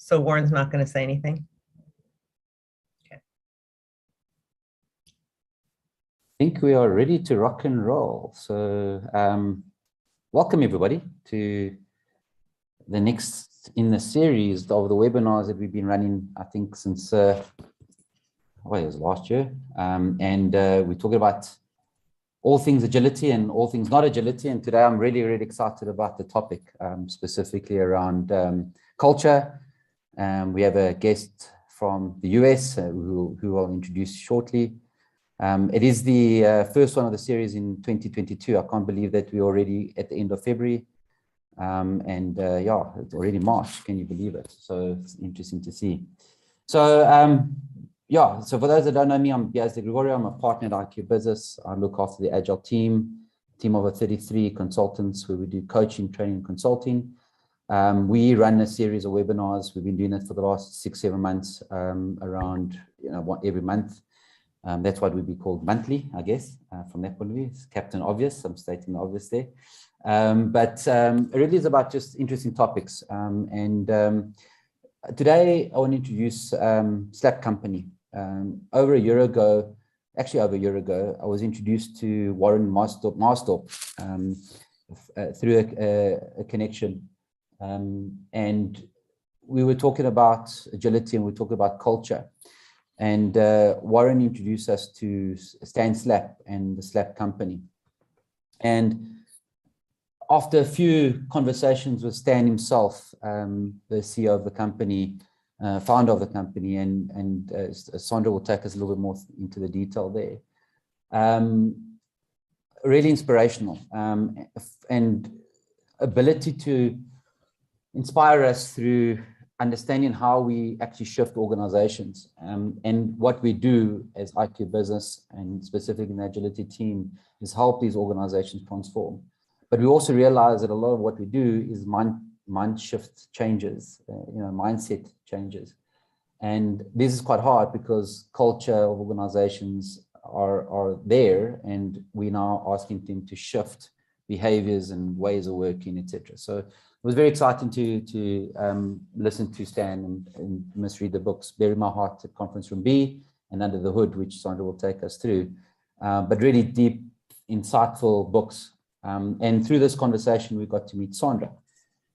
So Warren's not going to say anything? Okay. I think we are ready to rock and roll. So welcome everybody to the next in the series of the webinars that we've been running, I think since it was last year. We're talking about all things agility and all things not agility. And today I'm really, really excited about the topic, specifically around culture. We have a guest from the US who I'll introduce shortly. It is the first one of the series in 2022. I can't believe that we're already at the end of February. Yeah, it's already March. Can you believe it? So it's interesting to see. So yeah, so for those that don't know me, I'm Biaz de Gregorio. I'm a partner at IQ Business. I look after the Agile team of over 33 consultants where we do coaching, training, and consulting. We run a series of webinars. We've been doing it for the last 6-7 months, around every month. That's what would be called monthly, I guess, from that point of view. It's Captain Obvious. I'm stating the obvious there. It really is about just interesting topics. Today I want to introduce Slap Company. Over a year ago, I was introduced to Warren Marstorp through a connection. And we were talking about agility and we were talking about culture. And Warren introduced us to Stan Slap and the Slap Company. And after a few conversations with Stan himself, the CEO of the company, founder of the company, and Sandra will take us a little bit more into the detail there. Really inspirational and ability to inspire us through understanding how we actually shift organizations. And what we do as IQ Business and specifically in the agility team is help these organizations transform. But we also realize that a lot of what we do is mind shift changes, mindset changes. And this is quite hard because culture of organizations are there, and we're now asking them to shift behaviors and ways of working, etc. So it was very exciting to listen to Stan and misread the books, Bury My Heart at Conference Room B and Under the Hood, which Sandra will take us through. But really deep, insightful books. And through this conversation, we got to meet Sandra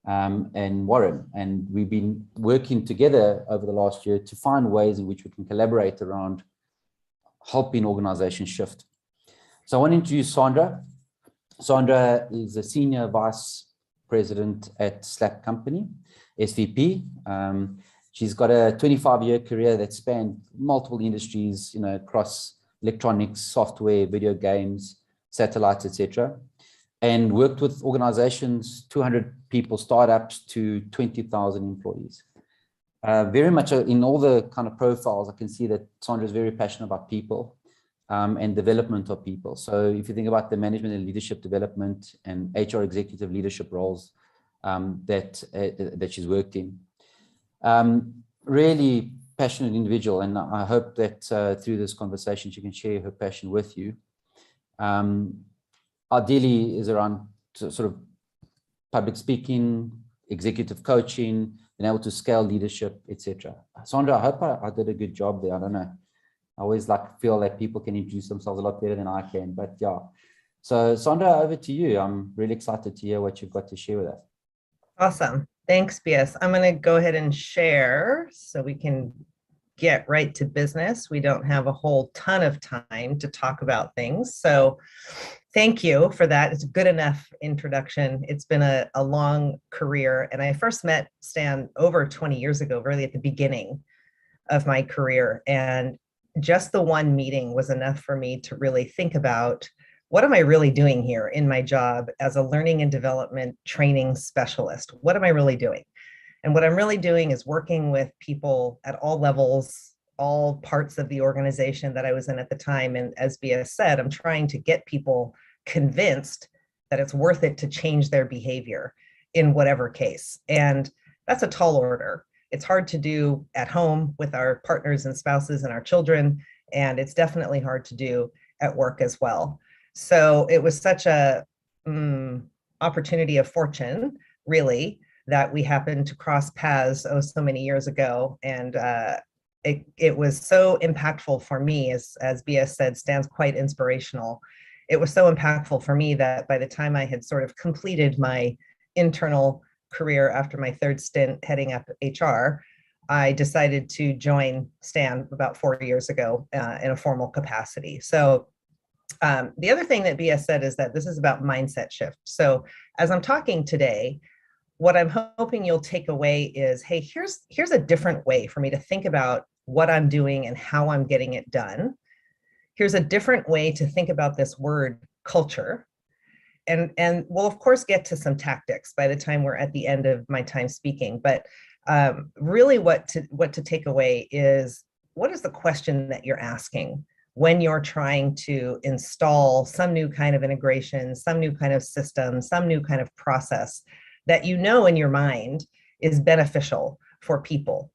and Warren. And we've been working together over the last year to find ways in which we can collaborate around helping organizations shift. So I want to introduce Sandra. Sandra is a Senior Vice President at Slap Company, SVP. She's got a 25-year career that spanned multiple industries, across electronics, software, video games, satellites, etc., and worked with organizations, 200 people, startups to 20,000 employees. Very much in all the kind of profiles, I can see that Sandra is very passionate about people and development of people. So if you think about the management and leadership development and HR executive leadership roles that she's worked in. Really passionate individual, and I hope that through this conversation she can share her passion with you. Ideally is around sort of public speaking, executive coaching, being able to scale leadership, etc. Sandra, I hope I did a good job there. I don't know. I always feel that people can introduce themselves a lot better than I can, but yeah. So Sandra, over to you. I'm really excited to hear what you've got to share with us. Awesome. Thanks, BS. I'm going to go ahead and share so we can get right to business. We don't have a whole ton of time to talk about things. So thank you for that. It's a good enough introduction. It's been a long career. And I first met Stan over 20 years ago, really at the beginning of my career. And just the one meeting was enough for me to really think about, what am I really doing here in my job as a learning and development training specialist? What am I really doing? And what I'm really doing is working with people at all levels, all parts of the organization that I was in at the time. And as BS said, I'm trying to get people convinced that it's worth it to change their behavior in whatever case. And that's a tall order. It's hard to do at home with our partners and spouses and our children. And it's definitely hard to do at work as well. So it was such a opportunity of fortune, really, that we happened to cross paths so many years ago. And it was so impactful for me, as BS said, stands quite inspirational. It was so impactful for me that by the time I had sort of completed my internal career after my third stint heading up HR, I decided to join Stan about 4 years ago in a formal capacity. So the other thing that BS said is that this is about mindset shift. So as I'm talking today, what I'm hoping you'll take away is, hey, here's a different way for me to think about what I'm doing and how I'm getting it done. Here's a different way to think about this word culture. And we'll of course get to some tactics by the time we're at the end of my time speaking. But really what to take away is, what is the question that you're asking when you're trying to install some new kind of integration, some new kind of system, some new kind of process that you know in your mind is beneficial for people.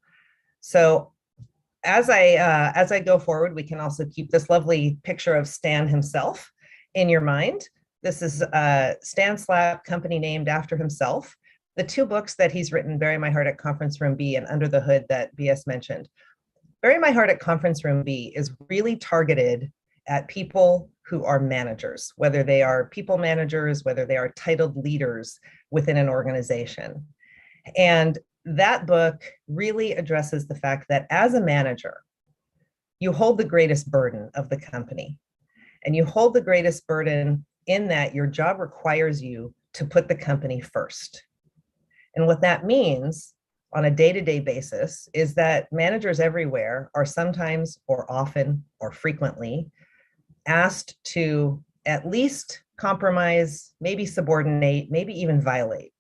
So as I go forward, we can also keep this lovely picture of Stan himself in your mind. This is Stan Slap, company named after himself. The two books that he's written, Bury My Heart at Conference Room B and Under the Hood, that BS mentioned. Bury My Heart at Conference Room B is really targeted at people who are managers, whether they are people managers, whether they are titled leaders within an organization. And that book really addresses the fact that as a manager, you hold the greatest burden of the company. And you hold the greatest burden in that your job requires you to put the company first. And what that means on a day-to-day basis is that managers everywhere are sometimes or often or frequently asked to at least compromise, maybe subordinate, maybe even violate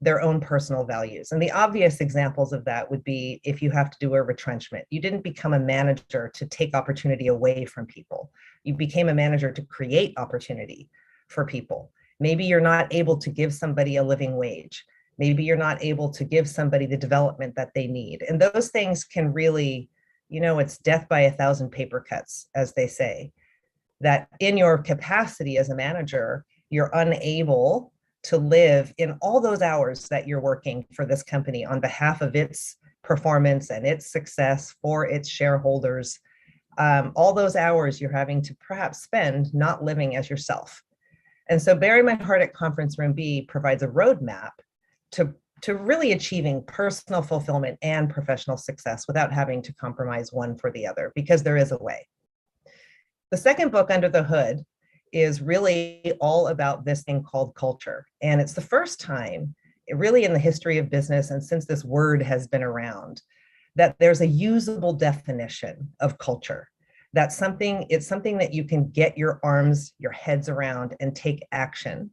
their own personal values. And the obvious examples of that would be if you have to do a retrenchment. You didn't become a manager to take opportunity away from people. You became a manager to create opportunity for people. Maybe you're not able to give somebody a living wage. Maybe you're not able to give somebody the development that they need. And those things can really, it's death by 1,000 paper cuts, as they say, that in your capacity as a manager, you're unable to live in all those hours that you're working for this company on behalf of its performance and its success for its shareholders. All those hours you're having to perhaps spend not living as yourself. And so Bury My Heart at Conference Room B provides a roadmap to really achieving personal fulfillment and professional success without having to compromise one for the other, because there is a way. The second book, Under the Hood, is really all about this thing called culture. And it's the first time, really in the history of business, and since this word has been around, that there's a usable definition of culture. It's something that you can get your arms, your heads around and take action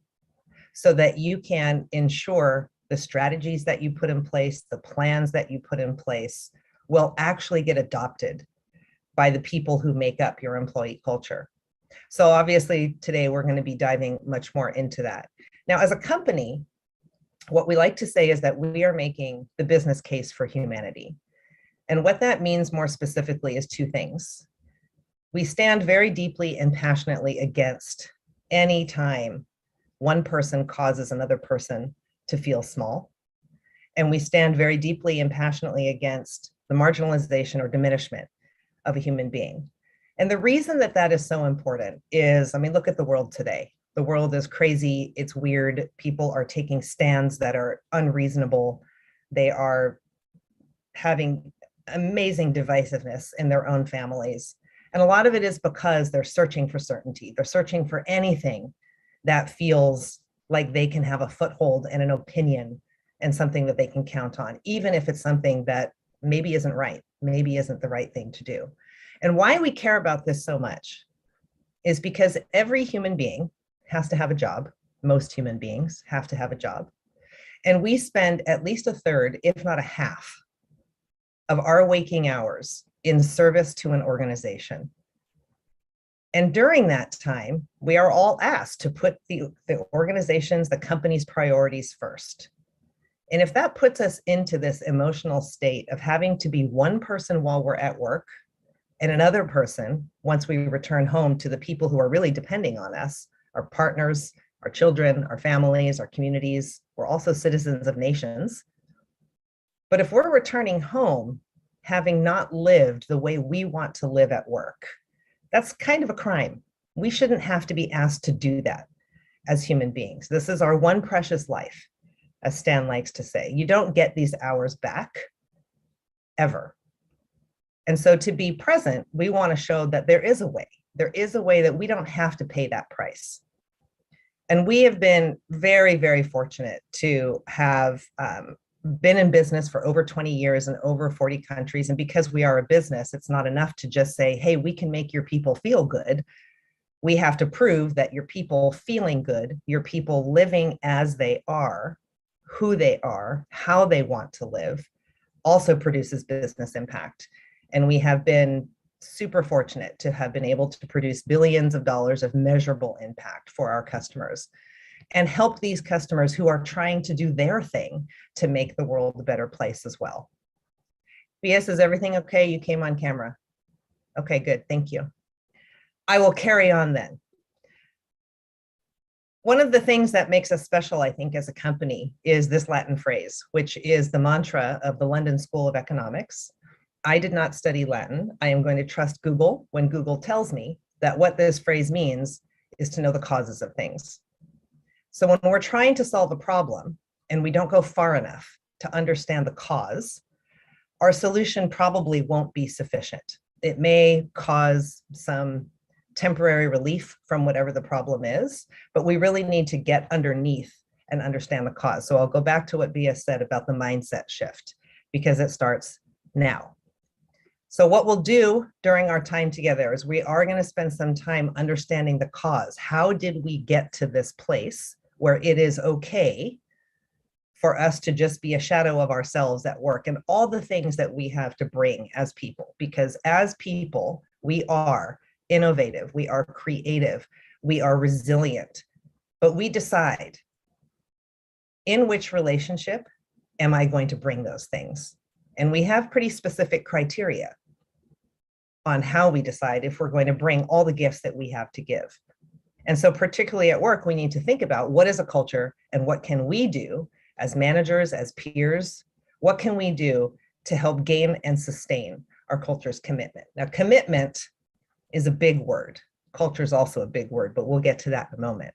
so that you can ensure the strategies that you put in place, the plans that you put in place will actually get adopted by the people who make up your employee culture. So obviously today we're going to be diving much more into that. Now, as a company, what we like to say is that we are making the business case for humanity. And what that means more specifically is two things. We stand very deeply and passionately against any time one person causes another person to feel small. And we stand very deeply and passionately against the marginalization or diminishment of a human being. And the reason that that is so important is, look at the world today. The world is crazy. It's weird. People are taking stands that are unreasonable. They are having amazing divisiveness in their own families. And a lot of it is because they're searching for certainty. They're searching for anything that feels like they can have a foothold and an opinion and something that they can count on, even if it's something that maybe isn't right, maybe isn't the right thing to do. And why we care about this so much is because every human being has to have a job. Most human beings have to have a job. And we spend at least a third, if not a half, of our waking hours in service to an organization. And during that time, we are all asked to put the organization's, the company's priorities first. And if that puts us into this emotional state of having to be one person while we're at work and another person once we return home to the people who are really depending on us, our partners, our children, our families, our communities. We're also citizens of nations. But if we're returning home, having not lived the way we want to live at work, that's kind of a crime. We shouldn't have to be asked to do that as human beings. This is our one precious life, as Stan likes to say. You don't get these hours back, ever. And so to be present, we want to show that there is a way. There is a way that we don't have to pay that price. And we have been very, very fortunate to have been in business for over 20 years in over 40 countries. And because we are a business, it's not enough to just say, hey, we can make your people feel good. We have to prove that your people feeling good, your people living as they are, who they are, how they want to live, also produces business impact. And we have been super fortunate to have been able to produce billions of dollars of measurable impact for our customers and help these customers who are trying to do their thing to make the world a better place as well. BS, is everything okay? You came on camera. Okay, good. Thank you. I will carry on then. One of the things that makes us special, I think, as a company is this Latin phrase, which is the mantra of the London School of Economics. I did not study Latin. I am going to trust Google when Google tells me that what this phrase means is to know the causes of things. So when we're trying to solve a problem and we don't go far enough to understand the cause, our solution probably won't be sufficient. It may cause some temporary relief from whatever the problem is, but we really need to get underneath and understand the cause. So I'll go back to what Bia said about the mindset shift, because it starts now. So what we'll do during our time together is we are going to spend some time understanding the cause. How did we get to this place where it is okay for us to just be a shadow of ourselves at work and all the things that we have to bring as people? Because as people, we are innovative, we are creative, we are resilient, but we decide in which relationship am I going to bring those things? And we have pretty specific criteria on how we decide if we're going to bring all the gifts that we have to give. And so particularly at work, we need to think about what is a culture and what can we do as managers, as peers, what can we do to help gain and sustain our culture's commitment? Now, commitment is a big word. Culture is also a big word, but we'll get to that in a moment.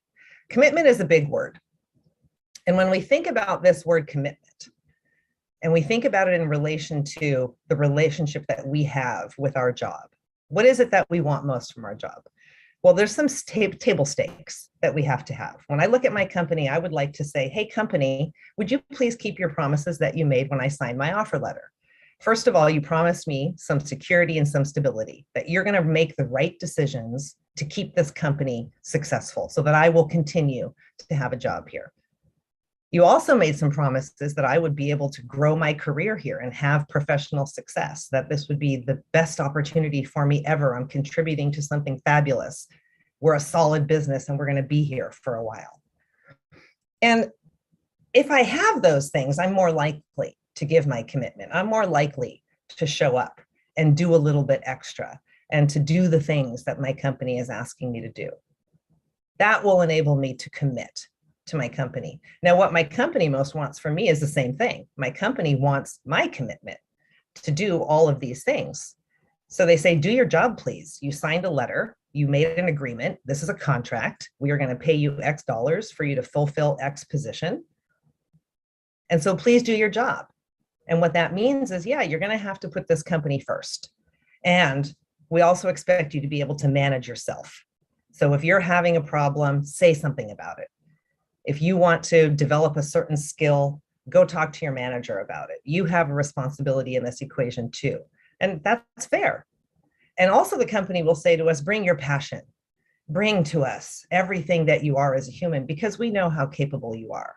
Commitment is a big word. And when we think about this word commitment, and we think about it in relation to the relationship that we have with our job, what is it that we want most from our job? Well, there's some table stakes that we have to have. When I look at my company, I would like to say, hey, company, would you please keep your promises that you made when I signed my offer letter? First of all, you promised me some security and some stability, that you're going to make the right decisions to keep this company successful so that I will continue to have a job here. You also made some promises that I would be able to grow my career here and have professional success, that this would be the best opportunity for me ever. I'm contributing to something fabulous. We're a solid business and we're going to be here for a while. And if I have those things, I'm more likely to give my commitment. I'm more likely to show up and do a little bit extra and to do the things that my company is asking me to do. That will enable me to commit to my company. Now, what my company most wants from me is the same thing. My company wants my commitment to do all of these things. So they say, do your job, please. You signed a letter, you made an agreement. This is a contract. We are going to pay you X dollars for you to fulfill X position. And so please do your job. And what that means is, yeah, you're going to have to put this company first. And we also expect you to be able to manage yourself. So if you're having a problem, say something about it. If you want to develop a certain skill, go talk to your manager about it. You have a responsibility in this equation too. And that's fair. And also the company will say to us, bring your passion, bring to us everything that you are as a human, because we know how capable you are.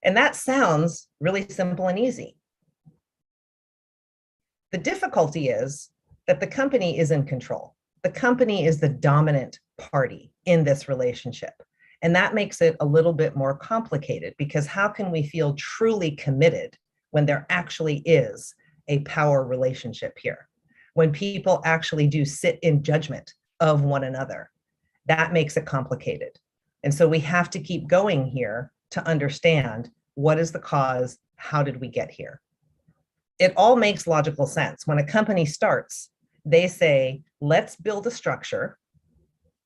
And that sounds really simple and easy. The difficulty is that the company is in control. The company is the dominant party in this relationship. And that makes it a little bit more complicated, because how can we feel truly committed when there actually is a power relationship here? When people actually do sit in judgment of one another, that makes it complicated. And so we have to keep going here to understand what is the cause, how did we get here? It all makes logical sense. When a company starts, they say, let's build a structure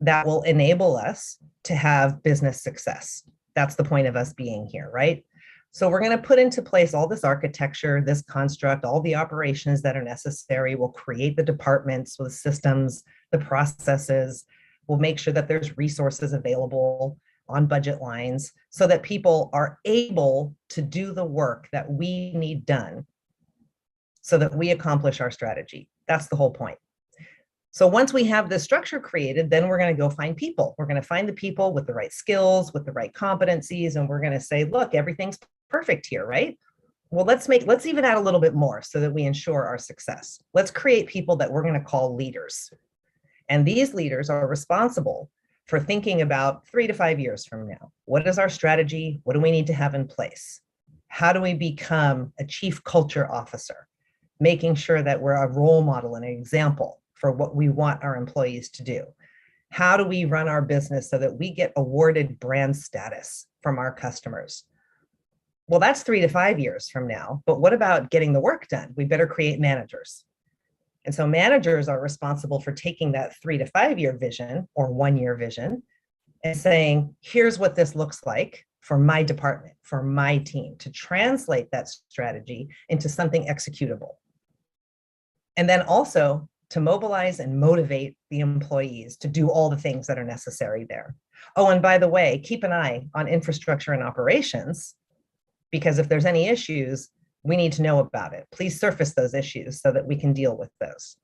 that will enable us to have business success. That's the point of us being here, right? So we're going to put into place all this architecture, this construct, all the operations that are necessary. We'll create the departments, the systems, the processes. We'll make sure that there's resources available on budget lines so that people are able to do the work that we need done so that we accomplish our strategy. That's the whole point. So once we have this structure created, then we're going to go find people. We're going to find the people with the right skills, with the right competencies, and we're going to say, look, everything's perfect here, right? Well, let's even add a little bit more so that we ensure our success. Let's create people that we're going to call leaders. And these leaders are responsible for thinking about 3 to 5 years from now. What is our strategy? What do we need to have in place? How do we become a chief culture officer? Making sure that we're a role model and an example for what we want our employees to do. How do we run our business so that we get awarded brand status from our customers? Well, that's 3 to 5 years from now, but what about getting the work done? We better create managers. And so managers are responsible for taking that 3 to 5 year vision or 1 year vision and saying, here's what this looks like for my department, for my team, to translate that strategy into something executable. And then also to mobilize and motivate the employees to do all the things that are necessary there. Oh, and by the way, keep an eye on infrastructure and operations, because if there's any issues, we need to know about it. Please surface those issues so that we can deal with those.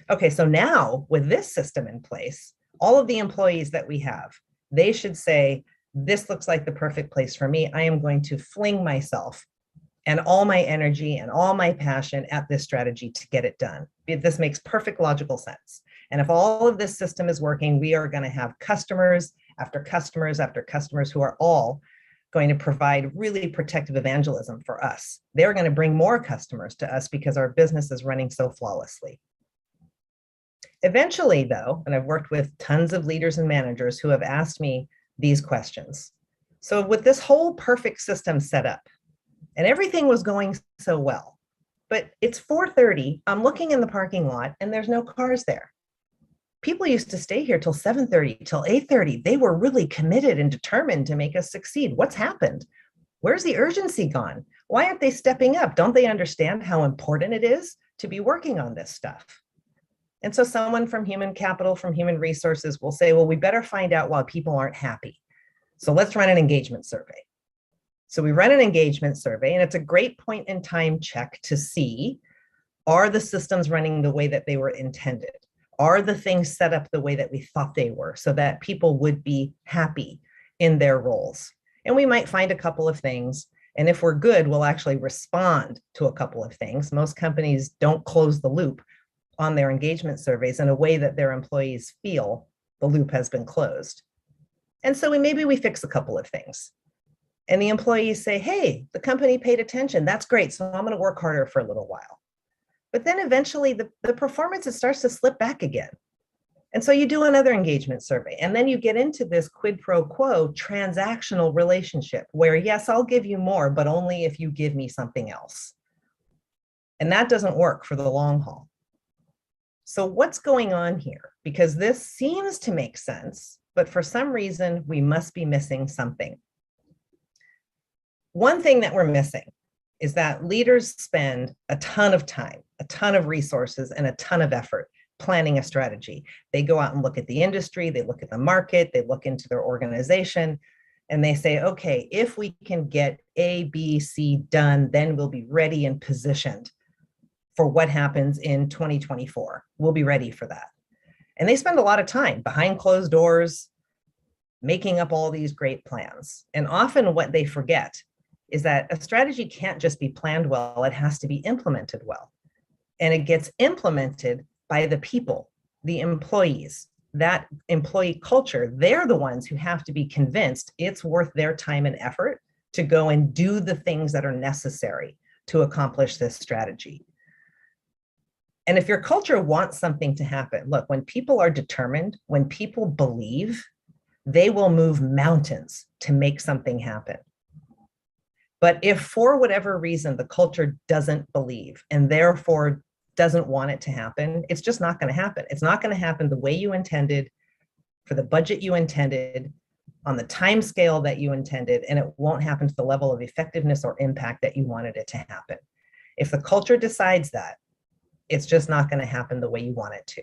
Okay, so now with this system in place, all of the employees that we have, they should say, this looks like the perfect place for me. I am going to fling myself and all my energy and all my passion at this strategy to get it done. This makes perfect logical sense. And if all of this system is working, we are going to have customers after customers after customers who are all going to provide really protective evangelism for us. They're going to bring more customers to us because our business is running so flawlessly. Eventually, though, and I've worked with tons of leaders and managers who have asked me these questions. So with this whole perfect system set up, and everything was going so well, but it's 4:30, I'm looking in the parking lot and there's no cars there. People used to stay here till 7:30, till 8:30. They were really committed and determined to make us succeed. What's happened? Where's the urgency gone? Why aren't they stepping up? Don't they understand how important it is to be working on this stuff? And so someone from human capital, from human resources will say, well, we better find out why people aren't happy. So let's run an engagement survey. So we run an engagement survey, and it's a great point in time check to see, are the systems running the way that they were intended? Are the things set up the way that we thought they were so that people would be happy in their roles? And we might find a couple of things. And if we're good, we'll actually respond to a couple of things. Most companies don't close the loop on their engagement surveys in a way that their employees feel the loop has been closed. And so maybe we fix a couple of things. And the employees say, hey, the company paid attention. That's great. So I'm going to work harder for a little while. But then eventually the performance, it starts to slip back again. And so you do another engagement survey. And then you get into this quid pro quo transactional relationship where, yes, I'll give you more, but only if you give me something else. And that doesn't work for the long haul. So what's going on here? Because this seems to make sense, but for some reason, we must be missing something. One thing that we're missing is that leaders spend a ton of time, a ton of resources, and a ton of effort planning a strategy. They go out and look at the industry, they look at the market, they look into their organization, and they say, okay, if we can get A, B, C done, then we'll be ready and positioned for what happens in 2024. We'll be ready for that. And they spend a lot of time behind closed doors, making up all these great plans. And often what they forget is that a strategy can't just be planned well, it has to be implemented well. And it gets implemented by the people, the employees, that employee culture. They're the ones who have to be convinced it's worth their time and effort to go and do the things that are necessary to accomplish this strategy. And if your culture wants something to happen, look, when people are determined, when people believe, They will move mountains to make something happen. But if for whatever reason the culture doesn't believe and therefore doesn't want it to happen, it's just not going to happen. It's not going to happen the way you intended, for the budget you intended, on the time scale that you intended, and it won't happen to the level of effectiveness or impact that you wanted it to happen. If the culture decides that, it's just not going to happen the way you want it to.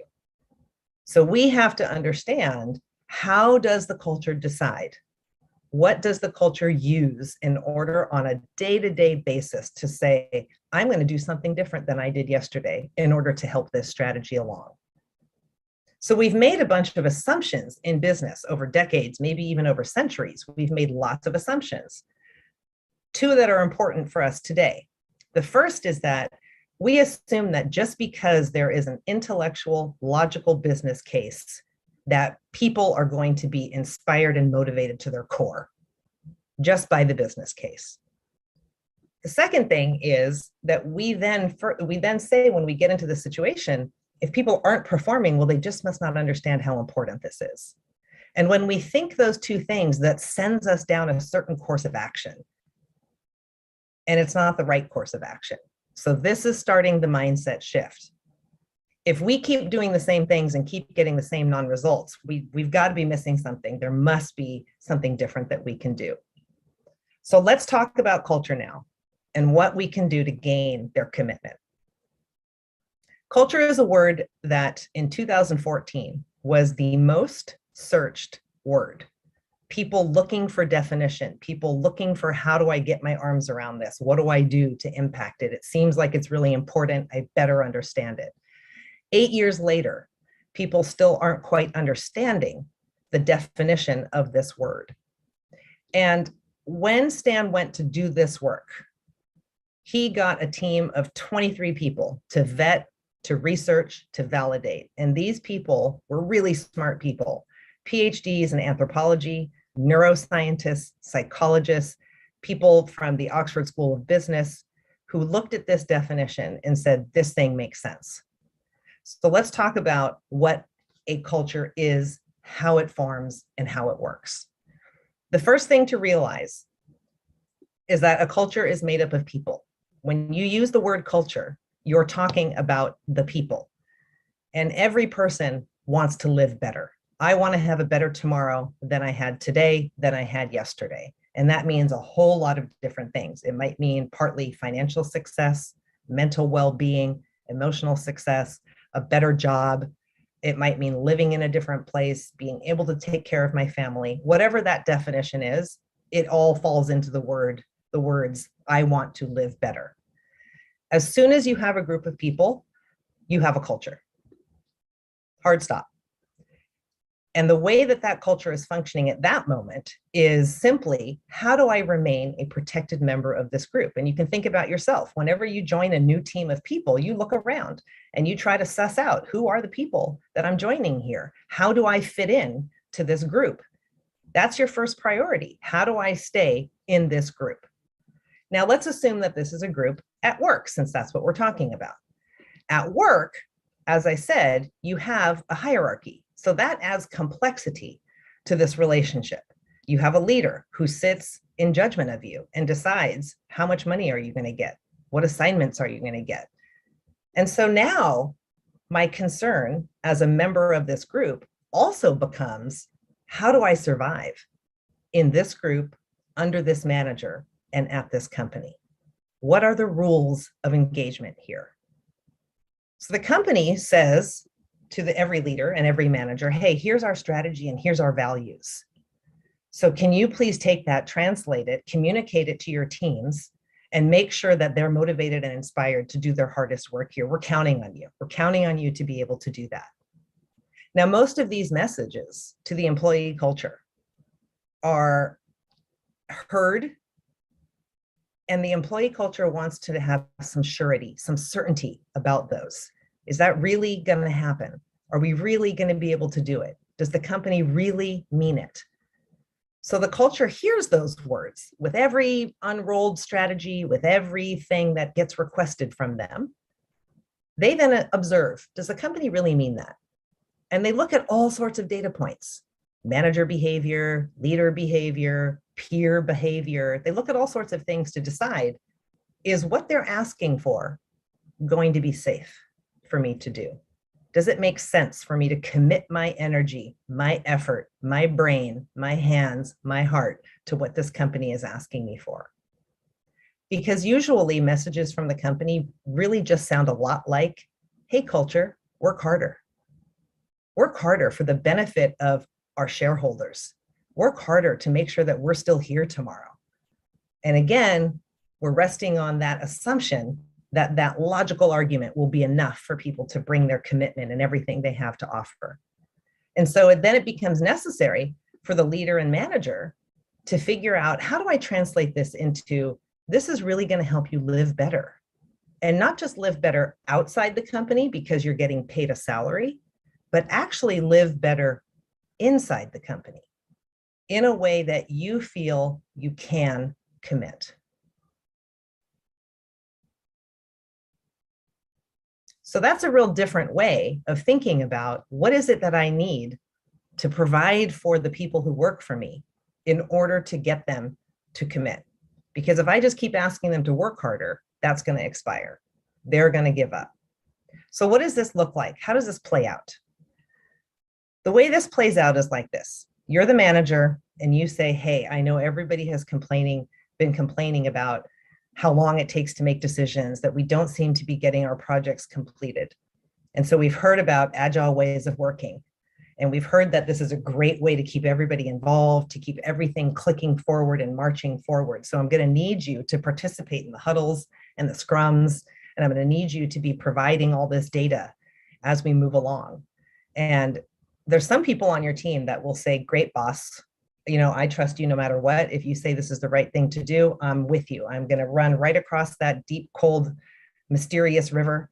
So we have to understand, how does the culture decide? What does the culture use in order on a day-to-day basis to say, I'm going to do something different than I did yesterday in order to help this strategy along? So we've made a bunch of assumptions in business over decades, maybe even over centuries. We've made lots of assumptions. Two that are important for us today. The first is that we assume that just because there is an intellectual, logical business case, that people are going to be inspired and motivated to their core just by the business case. The second thing is that we then say, when we get into the situation, if people aren't performing, well, they just must not understand how important this is. And when we think those two things, that sends us down a certain course of action. And it's not the right course of action. So this is starting the mindset shift. If we keep doing the same things and keep getting the same non-results, we've got to be missing something. There must be something different that we can do. So let's talk about culture now and what we can do to gain their commitment. Culture is a word that in 2014 was the most searched word. People looking for definition, people looking for, how do I get my arms around this? What do I do to impact it? It seems like it's really important. I better understand it. 8 years later, people still aren't quite understanding the definition of this word. And when Stan went to do this work, he got a team of 23 people to vet, to research, to validate. And these people were really smart people, PhDs in anthropology, neuroscientists, psychologists, people from the Oxford School of Business, who looked at this definition and said, this thing makes sense. So let's talk about what a culture is, how it forms, and how it works. The first thing to realize is that a culture is made up of people. When you use the word culture, you're talking about the people. And every person wants to live better. I want to have a better tomorrow than I had today, than I had yesterday. And that means a whole lot of different things. It might mean partly financial success, mental well-being, emotional success, a better job. It might mean living in a different place, being able to take care of my family. Whatever that definition is, it all falls into the words, I want to live better. As soon as you have a group of people, you have a culture. Hard stop. And the way that that culture is functioning at that moment is simply, how do I remain a protected member of this group? And you can think about yourself. Whenever you join a new team of people, you look around and you try to suss out, who are the people that I'm joining here? How do I fit in to this group? That's your first priority. How do I stay in this group? Now, let's assume that this is a group at work, since that's what we're talking about. At work, as I said, you have a hierarchy. So that adds complexity to this relationship. You have a leader who sits in judgment of you and decides, how much money are you going to get? What assignments are you going to get? And so now my concern as a member of this group also becomes, how do I survive in this group, under this manager, and at this company? What are the rules of engagement here? So the company says to every leader and every manager, hey, here's our strategy and here's our values. So can you please take that, translate it, communicate it to your teams, and make sure that they're motivated and inspired to do their hardest work here. We're counting on you. We're counting on you to be able to do that. Now, most of these messages to the employee culture are heard, and the employee culture wants to have some surety, some certainty about those. Is that really going to happen? Are we really going to be able to do it? Does the company really mean it? So the culture hears those words with every unrolled strategy, with everything that gets requested from them. They then observe, does the company really mean that? And they look at all sorts of data points. manager behavior, leader behavior, peer behavior. They look at all sorts of things to decide, is what they're asking for going to be safe for me to do? Does it make sense for me to commit my energy, my effort, my brain, my hands, my heart to what this company is asking me for? Because usually messages from the company really just sound a lot like, hey, culture, work harder. Work harder for the benefit of our shareholders. Work harder to make sure that we're still here tomorrow. And again, we're resting on that assumption that that logical argument will be enough for people to bring their commitment and everything they have to offer. And so then it becomes necessary for the leader and manager to figure out, how do I translate this into, this is really going to help you live better, and not just live better outside the company because you're getting paid a salary, but actually live better inside the company in a way that you feel you can commit. So that's a real different way of thinking about, what is it that I need to provide for the people who work for me in order to get them to commit? Because if I just keep asking them to work harder, that's going to expire. They're going to give up. So what does this look like? How does this play out? The way this plays out is like this. You're the manager and you say, hey, I know everybody has been complaining about how long it takes to make decisions, that we don't seem to be getting our projects completed. And so we've heard about agile ways of working. And we've heard that this is a great way to keep everybody involved, to keep everything clicking forward and marching forward. So I'm going to need you to participate in the huddles and the scrums, and I'm going to need you to be providing all this data as we move along. And there's some people on your team that will say, great, boss, I trust you no matter what. If you say this is the right thing to do, I'm with you. I'm going to run right across that deep, cold, mysterious river,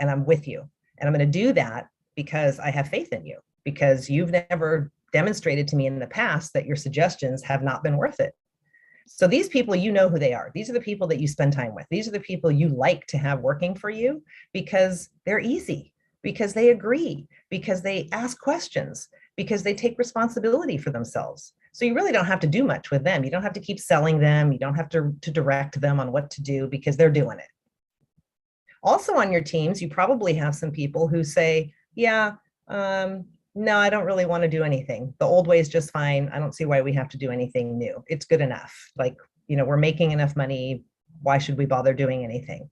and I'm with you. And I'm going to do that because I have faith in you, because you've never demonstrated to me in the past that your suggestions have not been worth it. So these people, you know who they are. These are the people that you spend time with. These are the people you like to have working for you because they're easy, because they agree, because they ask questions, because they take responsibility for themselves. So you really don't have to do much with them. You don't have to keep selling them. You don't have to direct them on what to do, because they're doing it. Also on your teams, you probably have some people who say, yeah, no, I don't really want to do anything. The old way is just fine. I don't see why we have to do anything new. It's good enough. Like, we're making enough money. Why should we bother doing anything?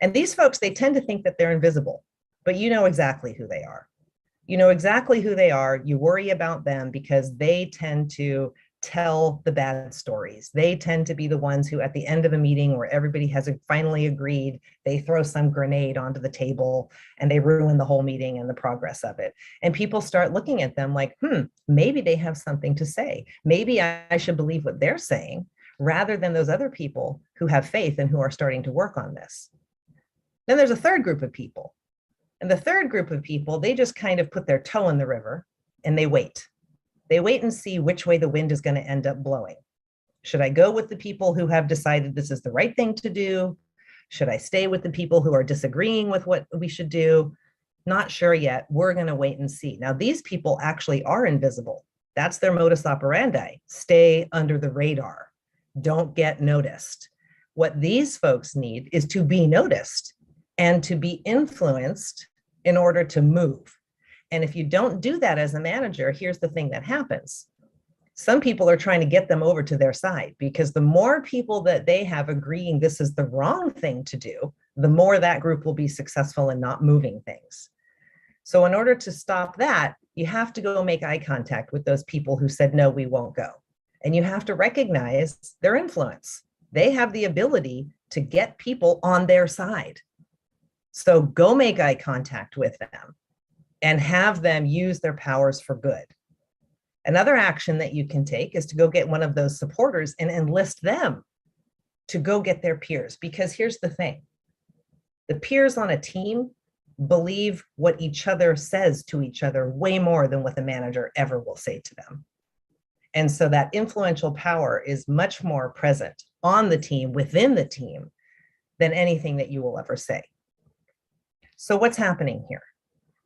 And these folks, they tend to think that they're invisible, but you know exactly who they are. You know exactly who they are. You worry about them because they tend to tell the bad stories. They tend to be the ones who, at the end of a meeting where everybody has finally agreed, they throw some grenade onto the table and they ruin the whole meeting and the progress of it. And people start looking at them like, maybe they have something to say. Maybe I should believe what they're saying, rather than those other people who have faith and who are starting to work on this. Then there's a third group of people. And the third group of people, they just kind of put their toe in the river and they wait. They wait and see which way the wind is going to end up blowing. Should I go with the people who have decided this is the right thing to do? Should I stay with the people who are disagreeing with what we should do? Not sure yet. We're going to wait and see. Now, these people actually are invisible. That's their modus operandi. Stay under the radar. Don't get noticed. What these folks need is to be noticed and to be influenced in order to move. And if you don't do that as a manager, here's the thing that happens. Some people are trying to get them over to their side, because the more people that they have agreeing this is the wrong thing to do, the more that group will be successful in not moving things. So in order to stop that, you have to go make eye contact with those people who said, no, we won't go. And you have to recognize their influence. They have the ability to get people on their side. So go make eye contact with them and have them use their powers for good. Another action that you can take is to go get one of those supporters and enlist them to go get their peers. Because here's the thing, the peers on a team believe what each other says to each other way more than what the manager ever will say to them. And so that influential power is much more present on the team, within the team, than anything that you will ever say. So what's happening here?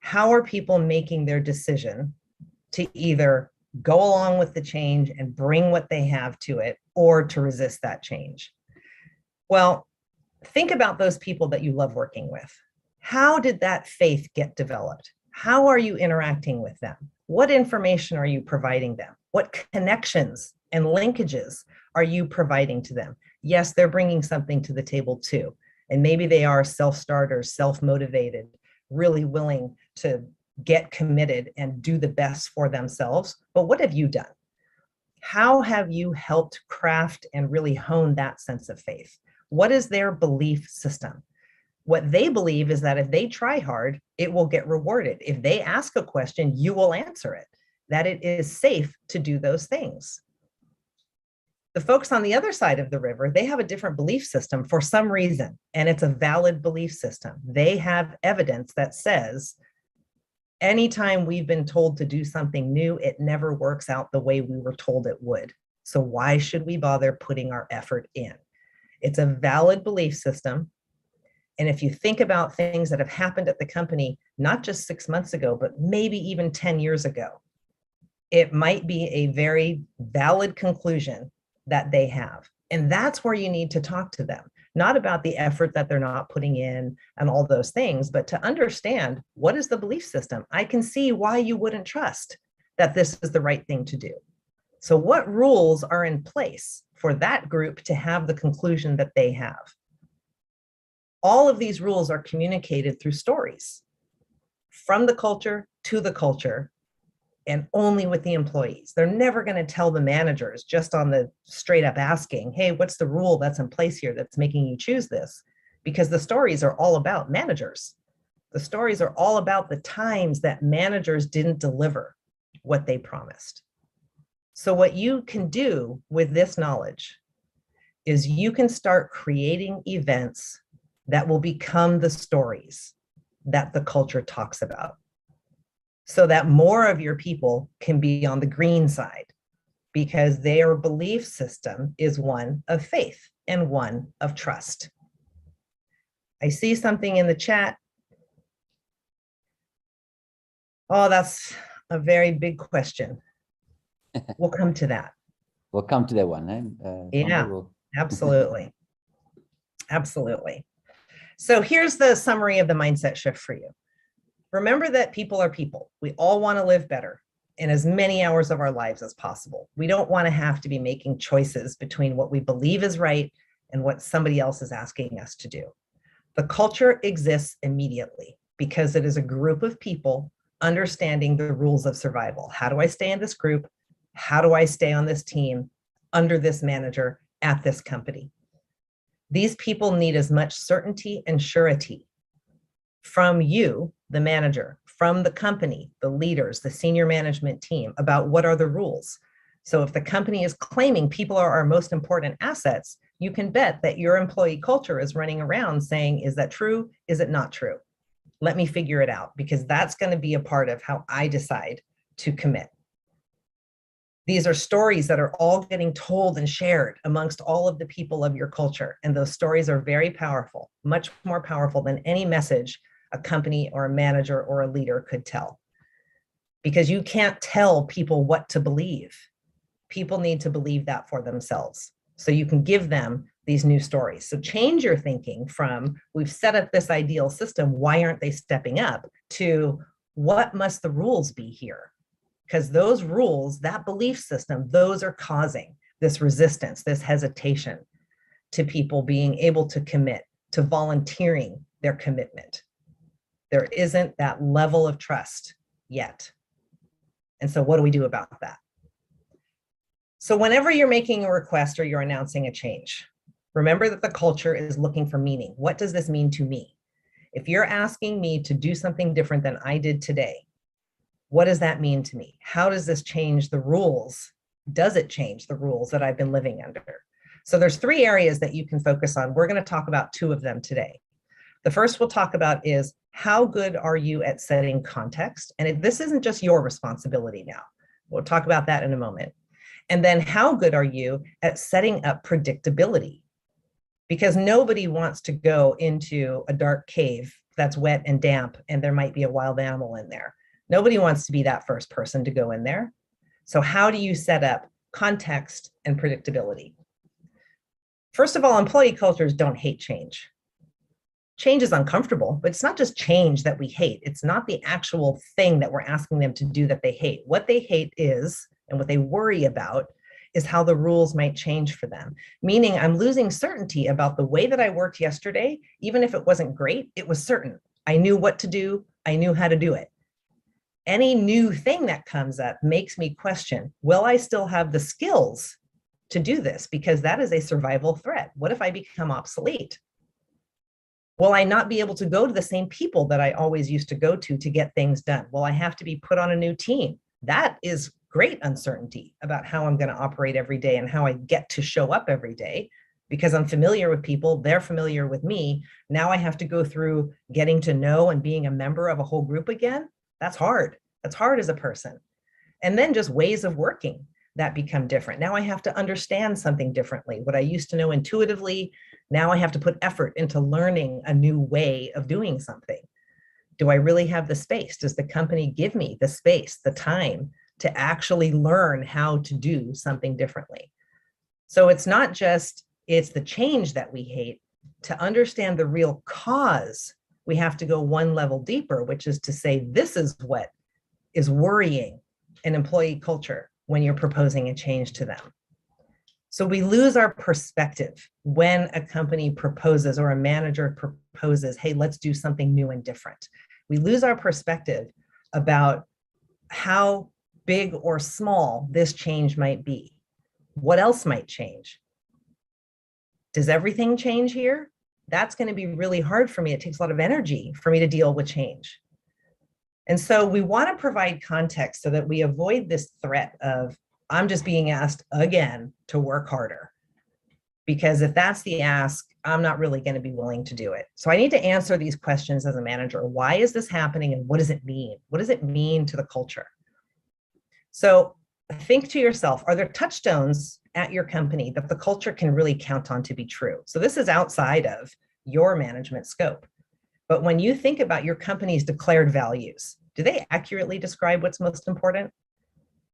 How are people making their decision to either go along with the change and bring what they have to it, or to resist that change. Well, think about those people that you love working with. How did that faith get developed? How are you interacting with them? What information are you providing them? What connections and linkages are you providing to them? Yes, they're bringing something to the table too. And maybe they are self-starters, self-motivated, really willing to get committed and do the best for themselves. But what have you done? How have you helped craft and really hone that sense of faith? What is their belief system? What they believe is that if they try hard, it will get rewarded. If they ask a question, you will answer it, that it is safe to do those things. The folks on the other side of the river, they have a different belief system for some reason, and it's a valid belief system. They have evidence that says, anytime we've been told to do something new, it never works out the way we were told it would. So why should we bother putting our effort in? It's a valid belief system. And if you think about things that have happened at the company, not just 6 months ago, but maybe even 10 years ago, it might be a very valid conclusion that they have. And that's where you need to talk to them, not about the effort that they're not putting in and all those things, but to understand, what is the belief system? I can see why you wouldn't trust that this is the right thing to do. So what rules are in place for that group to have the conclusion that they have? All of these rules are communicated through stories from the culture to the culture, and only with the employees. They're never going to tell the managers just on the straight up asking, hey, what's the rule that's in place here that's making you choose this? Because the stories are all about managers. The stories are all about the times that managers didn't deliver what they promised. So what you can do with this knowledge is you can start creating events that will become the stories that the culture talks about, so that more of your people can be on the green side, because their belief system is one of faith and one of trust. I see something in the chat. Oh, that's a very big question. We'll come to that. We'll come to that one. Yeah, absolutely. Absolutely. So here's the summary of the mindset shift for you. Remember that people are people. We all want to live better in as many hours of our lives as possible. We don't want to have to be making choices between what we believe is right and what somebody else is asking us to do. The culture exists immediately because it is a group of people understanding the rules of survival. How do I stay in this group? How do I stay on this team, under this manager, at this company? These people need as much certainty and surety from you, the manager, from the company, the leaders, the senior management team, about what are the rules. So if the company is claiming people are our most important assets, you can bet that your employee culture is running around saying, is that true? Is it not true? Let me figure it out, because that's going to be a part of how I decide to commit. These are stories that are all getting told and shared amongst all of the people of your culture. And those stories are very powerful, much more powerful than any message a company or a manager or a leader could tell. Because you can't tell people what to believe. People need to believe that for themselves. So you can give them these new stories. So change your thinking from, we've set up this ideal system, why aren't they stepping up, to what must the rules be here? Because those rules, that belief system, those are causing this resistance, this hesitation to people being able to commit, to volunteering their commitment. There isn't that level of trust yet. And so what do we do about that? So whenever you're making a request or you're announcing a change, remember that the culture is looking for meaning. What does this mean to me? If you're asking me to do something different than I did today, what does that mean to me? How does this change the rules? Does it change the rules that I've been living under? So there's 3 areas that you can focus on. We're going to talk about 2 of them today. The first we'll talk about is, how good are you at setting context? And this isn't just your responsibility now. We'll talk about that in a moment. And then, how good are you at setting up predictability? Because nobody wants to go into a dark cave that's wet and damp and there might be a wild animal in there. Nobody wants to be that first person to go in there. So how do you set up context and predictability? First of all, employee cultures don't hate change. Change is uncomfortable, but it's not just change that we hate. It's not the actual thing that we're asking them to do that they hate. What they hate is, and what they worry about, is how the rules might change for them. Meaning I'm losing certainty about the way that I worked yesterday. Even if it wasn't great, it was certain. I knew what to do. I knew how to do it. Any new thing that comes up makes me question, will I still have the skills to do this? Because that is a survival threat. What if I become obsolete? Will I not be able to go to the same people that I always used to go to get things done? Will I have to be put on a new team? That is great uncertainty about how I'm going to operate every day and how I get to show up every day, because I'm familiar with people, they're familiar with me. Now I have to go through getting to know and being a member of a whole group again. That's hard. That's hard as a person. And then just ways of working that become different. Now I have to understand something differently. What I used to know intuitively, now I have to put effort into learning a new way of doing something. Do I really have the space? Does the company give me the space, the time to actually learn how to do something differently? So it's not just, it's the change that we hate. To understand the real cause, we have to go one level deeper, which is to say, this is what is worrying an employee culture when you're proposing a change to them. So we lose our perspective when a company proposes or a manager proposes, hey, let's do something new and different. We lose our perspective about how big or small this change might be. What else might change? Does everything change here? That's going to be really hard for me. It takes a lot of energy for me to deal with change. And so we want to provide context so that we avoid this threat of, I'm just being asked again to work harder. Because if that's the ask, I'm not really going to be willing to do it. So I need to answer these questions as a manager. Why is this happening and what does it mean? What does it mean to the culture? So think to yourself, are there touchstones at your company that the culture can really count on to be true? So this is outside of your management scope. But when you think about your company's declared values, do they accurately describe what's most important?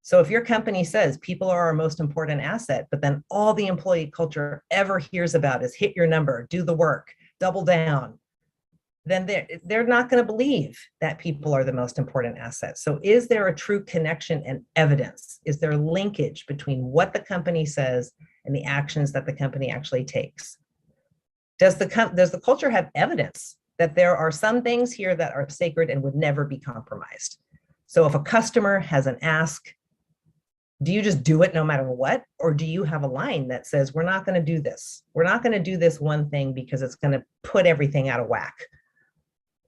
So if your company says people are our most important asset, but then all the employee culture ever hears about is hit your number, do the work, double down, then they're not going to believe that people are the most important asset. So is there a true connection and evidence? Is there linkage between what the company says and the actions that the company actually takes? Does the culture have evidence that there are some things here that are sacred and would never be compromised? So if a customer has an ask, do you just do it no matter what? Or do you have a line that says, we're not going to do this. We're not going to do this one thing because it's going to put everything out of whack.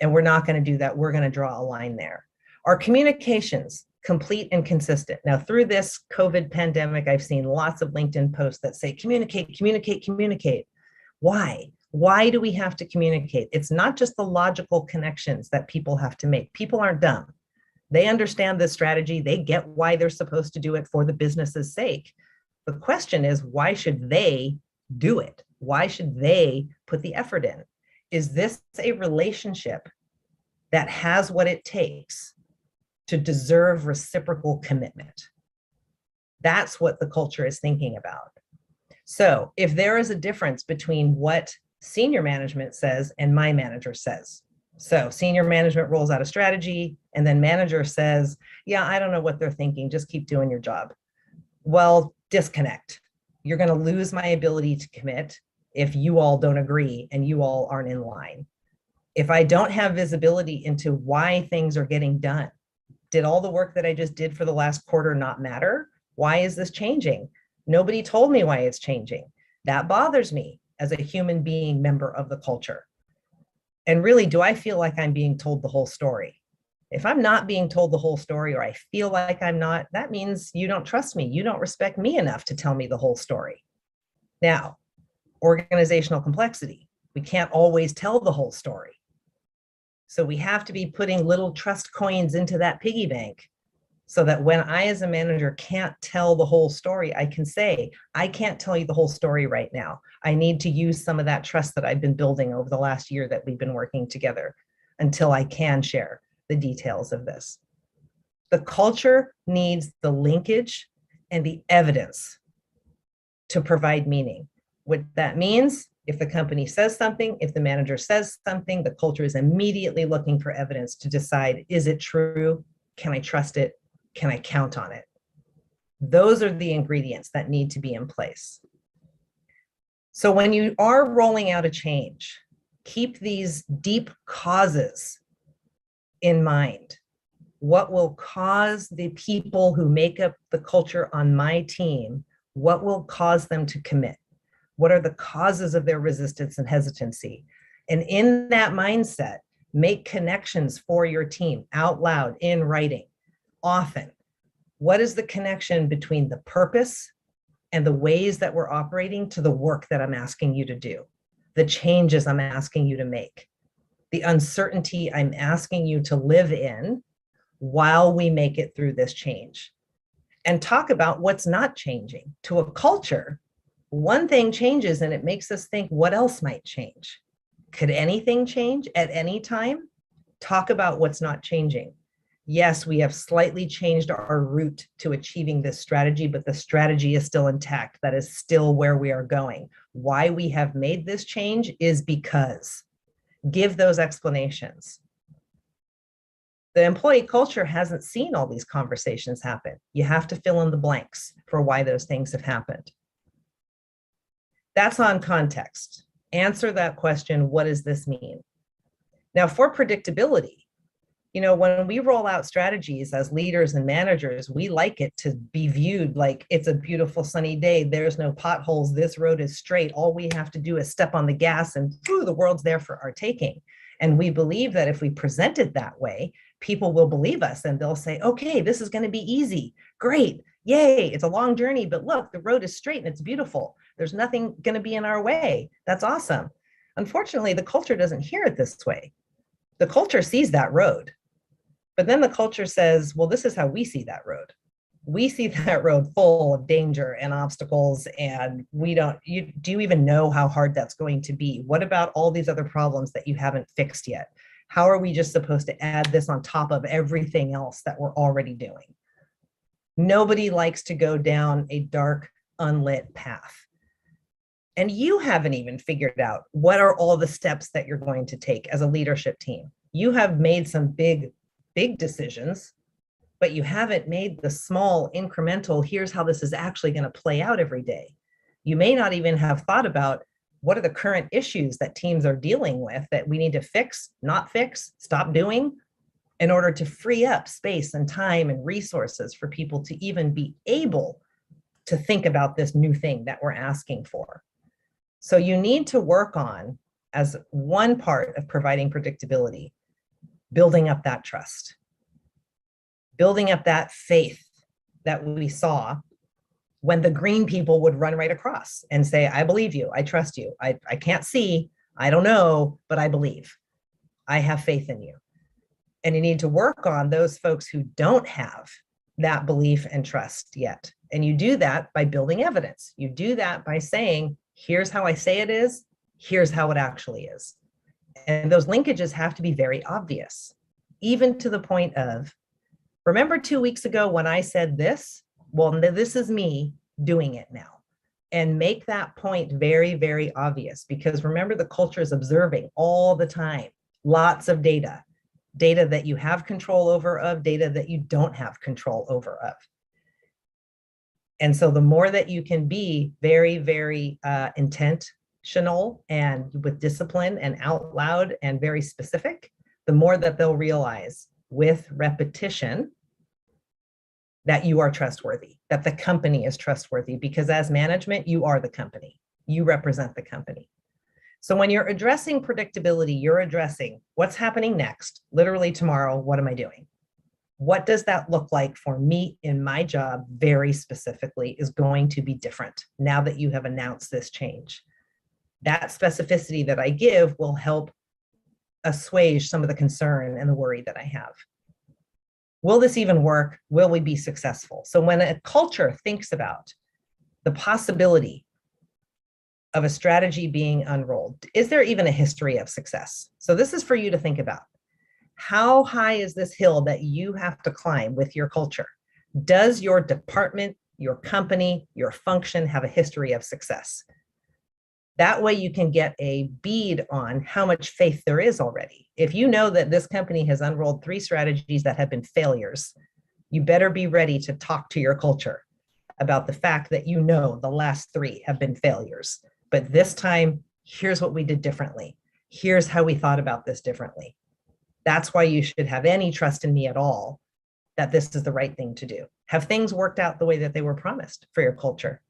And we're not going to do that. We're going to draw a line there. Are communications complete and consistent? Now, through this COVID pandemic, I've seen lots of LinkedIn posts that say, communicate, communicate, communicate. Why? Why do we have to communicate? It's not just the logical connections that people have to make. People aren't dumb. They understand this strategy. They get why they're supposed to do it for the business's sake. The question is, why should they do it? Why should they put the effort in? Is this a relationship that has what it takes to deserve reciprocal commitment? That's what the culture is thinking about. So if there is a difference between what senior management says and my manager says, so senior management rolls out a strategy and then manager says, yeah, I don't know what they're thinking, just keep doing your job. Well, disconnect. You're going to lose my ability to commit if you all don't agree and you all aren't in line. If I don't have visibility into why things are getting done, did all the work that I just did for the last quarter not matter? Why is this changing? Nobody told me why it's changing. That bothers me as a human being member of the culture. And really, do I feel like I'm being told the whole story? If I'm not being told the whole story, or I feel like I'm not, that means you don't trust me. You don't respect me enough to tell me the whole story. Now, organizational complexity. We can't always tell the whole story. So we have to be putting little trust coins into that piggy bank so that when I, as a manager, can't tell the whole story, I can say, I can't tell you the whole story right now. I need to use some of that trust that I've been building over the last year that we've been working together until I can share the details of this. The culture needs the linkage and the evidence to provide meaning. What that means, if the company says something, if the manager says something, the culture is immediately looking for evidence to decide, is it true? Can I trust it? Can I count on it? Those are the ingredients that need to be in place. So when you are rolling out a change, keep these deep causes in mind. What will cause the people who make up the culture on my team, what will cause them to commit? What are the causes of their resistance and hesitancy? And in that mindset, make connections for your team out loud in writing often. What is the connection between the purpose and the ways that we're operating to the work that I'm asking you to do, the changes I'm asking you to make, the uncertainty I'm asking you to live in while we make it through this change? And talk about what's not changing. To a culture, one thing changes and it makes us think, what else might change? Could anything change at any time? Talk about what's not changing. Yes, we have slightly changed our route to achieving this strategy, but the strategy is still intact. That is still where we are going. Why we have made this change is because. Give those explanations. The employee culture hasn't seen all these conversations happen. You have to fill in the blanks for why those things have happened. That's on context. Answer that question, what does this mean? Now, for predictability, when we roll out strategies as leaders and managers, we like it to be viewed like it's a beautiful sunny day. There's no potholes. This road is straight. All we have to do is step on the gas and the world's there for our taking. And we believe that if we present it that way, people will believe us and they'll say, okay, this is going to be easy. Great. Yay. It's a long journey, but look, the road is straight and it's beautiful. There's nothing going to be in our way. That's awesome. Unfortunately, the culture doesn't hear it this way. The culture sees that road. But then the culture says, well, this is how we see that road. We see that road full of danger and obstacles, and do you even know how hard that's going to be? What about all these other problems that you haven't fixed yet? How are we just supposed to add this on top of everything else that we're already doing? Nobody likes to go down a dark, unlit path. And you haven't even figured out what are all the steps that you're going to take as a leadership team. You have made some big decisions, but you haven't made the small incremental, here's how this is actually going to play out every day. You may not even have thought about what are the current issues that teams are dealing with that we need to fix, not fix, stop doing in order to free up space and time and resources for people to even be able to think about this new thing that we're asking for. So you need to work on, as one part of providing predictability, building up that trust, building up that faith that we saw when the green people would run right across and say, I believe you, I trust you, I can't see, I don't know, but I believe, I have faith in you. And you need to work on those folks who don't have that belief and trust yet. And you do that by building evidence. You do that by saying, here's how I say it is, here's how it actually is. And those linkages have to be very obvious, even to the point of, remember 2 weeks ago when I said this? Well, this is me doing it now. And make that point very, very obvious, because remember, the culture is observing all the time, lots of data that you have control over of, data that you don't have control over of. And so the more that you can be very, very intentional and with discipline and out loud and very specific, the more that they'll realize with repetition that you are trustworthy, that the company is trustworthy, because as management, you are the company. You represent the company. So when you're addressing predictability, you're addressing what's happening next, literally tomorrow, what am I doing? What does that look like for me in my job very specifically is going to be different now that you have announced this change. That specificity that I give will help assuage some of the concern and the worry that I have. Will this even work? Will we be successful? So when a culture thinks about the possibility of a strategy being unrolled, is there even a history of success? So this is for you to think about. How high is this hill that you have to climb with your culture? Does your department, your company, your function have a history of success? That way you can get a bead on how much faith there is already. If you know that this company has unrolled 3 strategies that have been failures, you better be ready to talk to your culture about the fact that you know the last 3 have been failures. But this time, here's what we did differently. Here's how we thought about this differently. That's why you should have any trust in me at all that this is the right thing to do. Have things worked out the way that they were promised for your culture?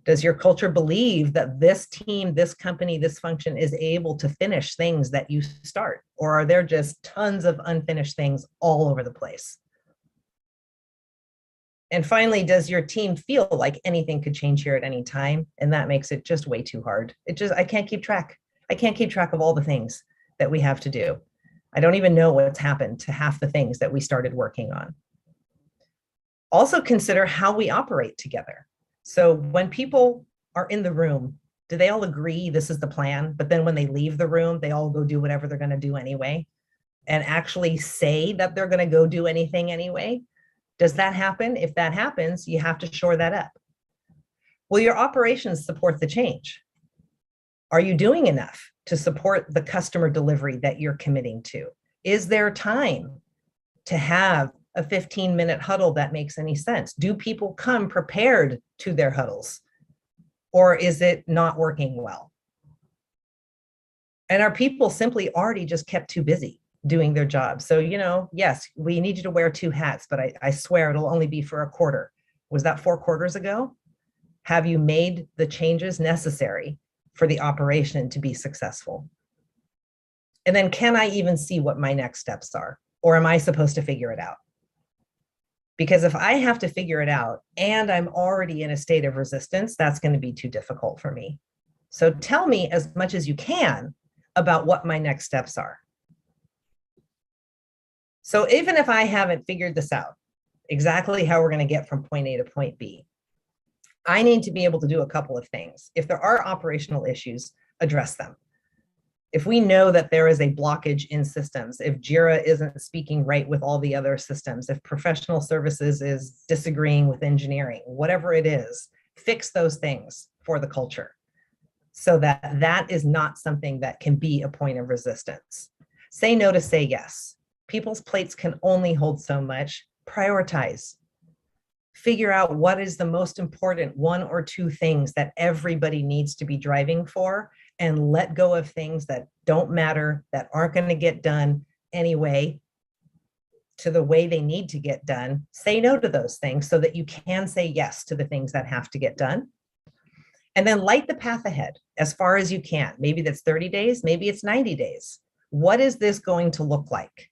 Does your culture believe that this team, this company, this function is able to finish things that you start? Or are there just tons of unfinished things all over the place? And finally, does your team feel like anything could change here at any time? And that makes it just way too hard. I can't keep track. I can't keep track of all the things that we have to do. I don't even know what's happened to half the things that we started working on. Also consider how we operate together. So when people are in the room, do they all agree this is the plan? But then when they leave the room, they all go do whatever they're going to do anyway, and actually say that they're going to go do anything anyway? Does that happen? If that happens, you have to shore that up. Will your operations support the change? Are you doing enough to support the customer delivery that you're committing to? Is there time to have a 15-minute huddle that makes any sense? Do people come prepared to their huddles? Or is it not working well? And are people simply already just kept too busy doing their job? So, yes, we need you to wear 2 hats, but I swear it'll only be for a quarter. Was that 4 quarters ago? Have you made the changes necessary for the operation to be successful? And then can I even see what my next steps are? Or am I supposed to figure it out? Because if I have to figure it out and I'm already in a state of resistance, that's going to be too difficult for me. So tell me as much as you can about what my next steps are. So even if I haven't figured this out, exactly how we're going to get from point A to point B, I need to be able to do a couple of things. If there are operational issues, address them. If we know that there is a blockage in systems, if Jira isn't speaking right with all the other systems, if professional services is disagreeing with engineering, whatever it is, fix those things for the culture so that that is not something that can be a point of resistance. Say no to say yes. People's plates can only hold so much. Prioritize. Figure out what is the most important 1 or 2 things that everybody needs to be driving for, and let go of things that don't matter, that aren't going to get done anyway, to the way they need to get done. Say no to those things so that you can say yes to the things that have to get done. And then light the path ahead as far as you can. Maybe that's 30 days, maybe it's 90 days. What is this going to look like?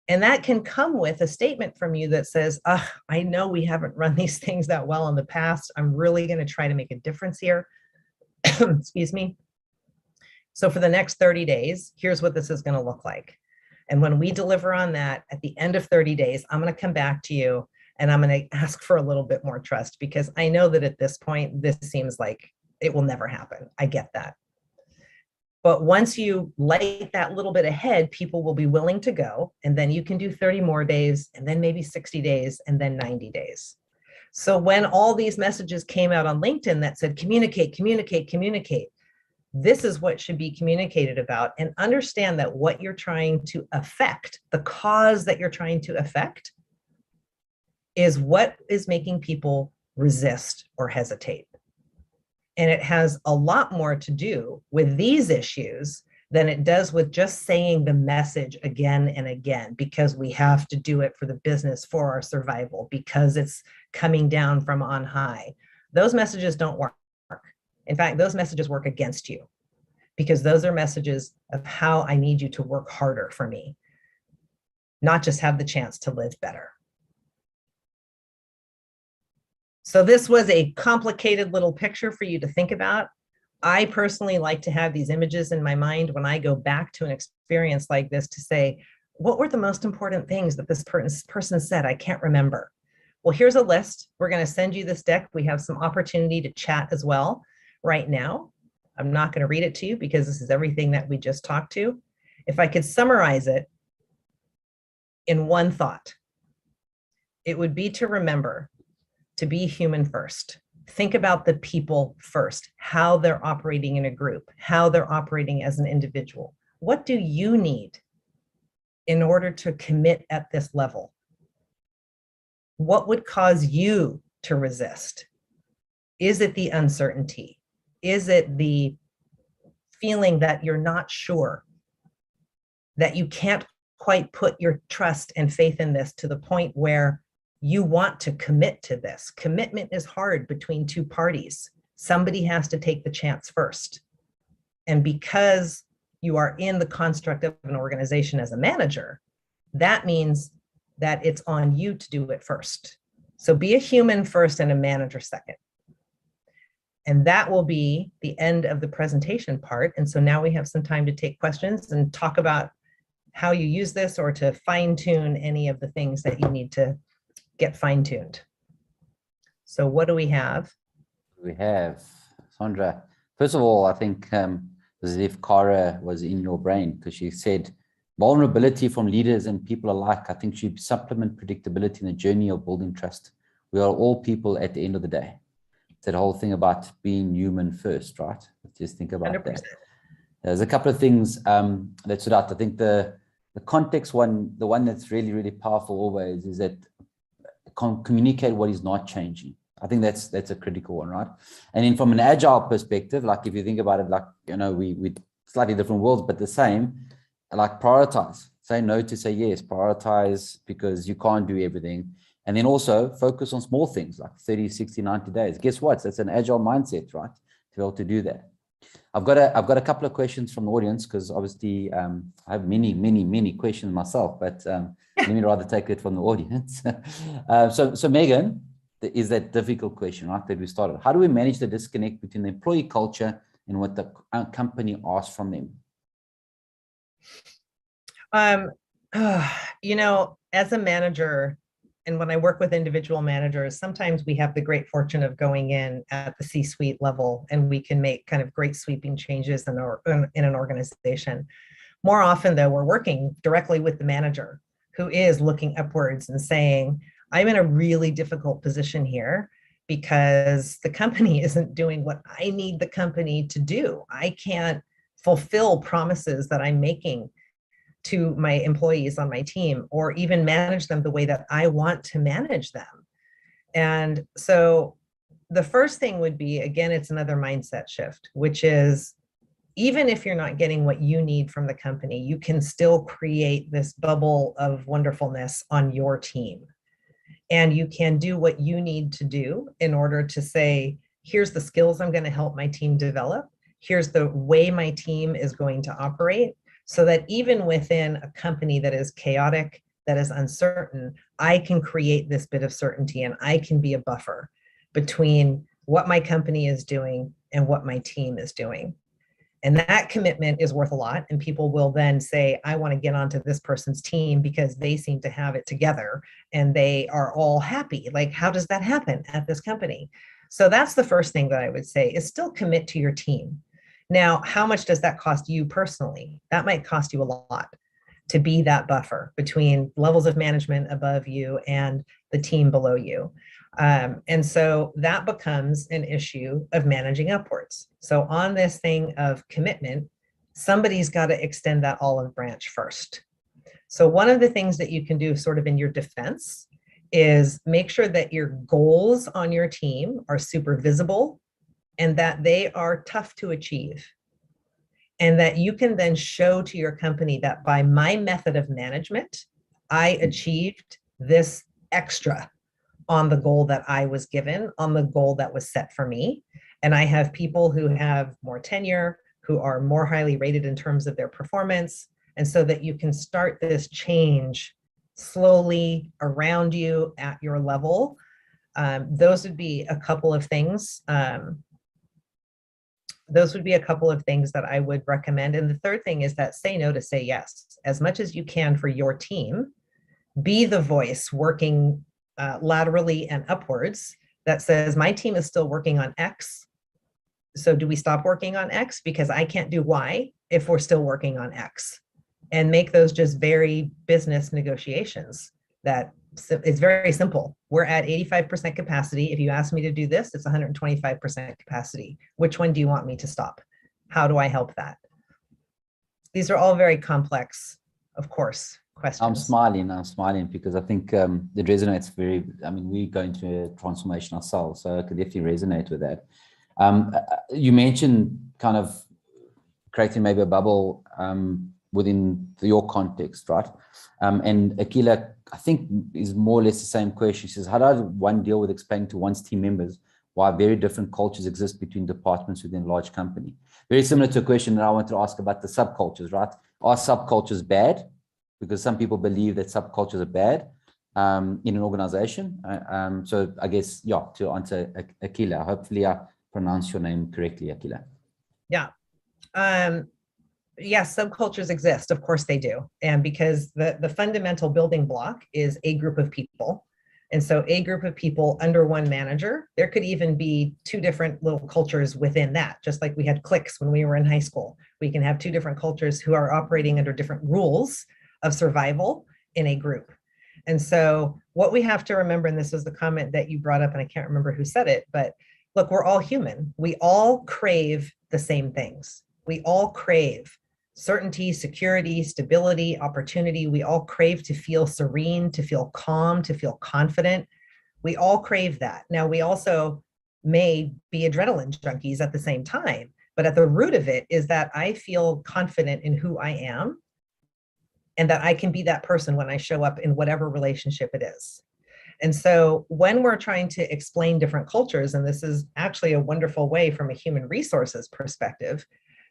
And that can come with a statement from you that says, I know we haven't run these things that well in the past. I'm really going to try to make a difference here. Excuse me. So for the next 30 days, here's what this is going to look like. And when we deliver on that, at the end of 30 days, I'm going to come back to you and I'm going to ask for a little bit more trust, because I know that at this point, this seems like it will never happen. I get that. But once you light that little bit ahead, people will be willing to go. And then you can do 30 more days, and then maybe 60 days, and then 90 days. So when all these messages came out on LinkedIn that said, communicate, communicate, communicate, this is what should be communicated about, and understand that what you're trying to affect, the cause that you're trying to affect, is what is making people resist or hesitate. And it has a lot more to do with these issues than it does with just saying the message again and again, because we have to do it for the business, for our survival, because it's coming down from on high. Those messages don't work. In fact, those messages work against you, because those are messages of how I need you to work harder for me, not just have the chance to live better. So this was a complicated little picture for you to think about. I personally like to have these images in my mind when I go back to an experience like this to say, what were the most important things that this person said? I can't remember. Well, here's a list. We're going to send you this deck. We have some opportunity to chat as well right now. I'm not going to read it to you because this is everything that we just talked to. If I could summarize it, in one thought, it would be to remember to be human first. Think about the people first, how they're operating in a group, how they're operating as an individual. What do you need in order to commit at this level? What would cause you to resist? Is it the uncertainty? Is it the feeling that you're not sure, that you can't quite put your trust and faith in this to the point where you want to commit to this? Commitment is hard between two parties. Somebody has to take the chance first. And because you are in the construct of an organization as a manager, that means that it's on you to do it first. So be a human first and a manager second. And that will be the end of the presentation part. And so now we have some time to take questions and talk about how you use this or to fine tune any of the things that you need to get fine tuned. So what do we have? We have, Sandra, first of all, I think as if Cara was in your brain, because she said vulnerability from leaders and people alike. I think she supplement predictability in the journey of building trust. We are all people at the end of the day. It's that whole thing about being human first, right? Just think about 100%. That. There's a couple of things that stood out. I think the context one, the one that's really, really powerful always is that communicate what is not changing. I think that's a critical one, right? And then from an agile perspective, like if you think about it, like, you know, we slightly different worlds, but the same, like prioritize, say no to say yes, prioritize because you can't do everything. And then also focus on small things like 30, 60, 90 days. Guess what? That's an agile mindset, right? To be able to do that. I've got a couple of questions from the audience because obviously I have many questions myself, but let me rather take it from the audience. So Megan, is that difficult question, right, that we started. How do we manage the disconnect between the employee culture and what the company asks from them? You know, as a manager, and when I work with individual managers, sometimes we have the great fortune of going in at the C-suite level and we can make kind of great sweeping changes in an organization. More often though, we're working directly with the manager who is looking upwards and saying, I'm in a really difficult position here because the company isn't doing what I need the company to do. I can't fulfill promises that I'm making to my employees on my team or even manage them the way that I want to manage them. And so the first thing would be, again, it's another mindset shift, which is even if you're not getting what you need from the company, you can still create this bubble of wonderfulness on your team. And you can do what you need to do in order to say, here's the skills I'm going to help my team develop. Here's the way my team is going to operate. So that even within a company that is chaotic, that is uncertain, I can create this bit of certainty and I can be a buffer between what my company is doing and what my team is doing. And that commitment is worth a lot. And people will then say, I want to get onto this person's team because they seem to have it together and they are all happy. Like, how does that happen at this company? So that's the first thing that I would say is still commit to your team. Now, how much does that cost you personally? That might cost you a lot to be that buffer between levels of management above you and the team below you. And so that becomes an issue of managing upwards. So on this thing of commitment, somebody's got to extend that olive branch first. So one of the things that you can do sort of in your defense is make sure that your goals on your team are super visible and that they are tough to achieve. And that you can then show to your company that by my method of management, I achieved this extra on the goal that I was given, on the goal that was set for me. And I have people who have more tenure, who are more highly rated in terms of their performance. And so that you can start this change slowly around you at your level. Those would be a couple of things. Those would be a couple of things that I would recommend. And the third thing is that say no to say yes. As much as you can for your team, be the voice working laterally and upwards that says, my team is still working on X. So do we stop working on X? Because I can't do Y if we're still working on X. and make those just very business negotiations. That it's very simple. We're at 85% capacity. If you ask me to do this, it's 125% capacity. Which one do you want me to stop? How do I help that? These are all very complex, of course, questions. I'm smiling because I think it resonates very, I mean, we're going through a transformation ourselves, so I could definitely resonate with that. You mentioned kind of creating maybe a bubble within your context, right? And Akila, I think, is more or less the same question. She says, how does one deal with explaining to one's team members why very different cultures exist between departments within a large company? Very similar to a question that I want to ask about the subcultures, right? Are subcultures bad? Because some people believe that subcultures are bad in an organization. So I guess, yeah, to answer Akila, hopefully I pronounce your name correctly, Akila. Yeah. Yes, subcultures exist. Of course they do. And because the fundamental building block is a group of people. And so a group of people under one manager, there could even be two different little cultures within that, just like we had cliques when we were in high school. We can have two different cultures who are operating under different rules of survival in a group. And so what we have to remember, and this was the comment that you brought up, and I can't remember who said it, but look, we're all human. We all crave the same things. We all crave certainty, security, stability, opportunity. We all crave to feel serene, to feel calm, to feel confident. We all crave that. Now, we also may be adrenaline junkies at the same time, but at the root of it is that I feel confident in who I am and that I can be that person when I show up in whatever relationship it is. And so when we're trying to explain different cultures, and this is actually a wonderful way from a human resources perspective,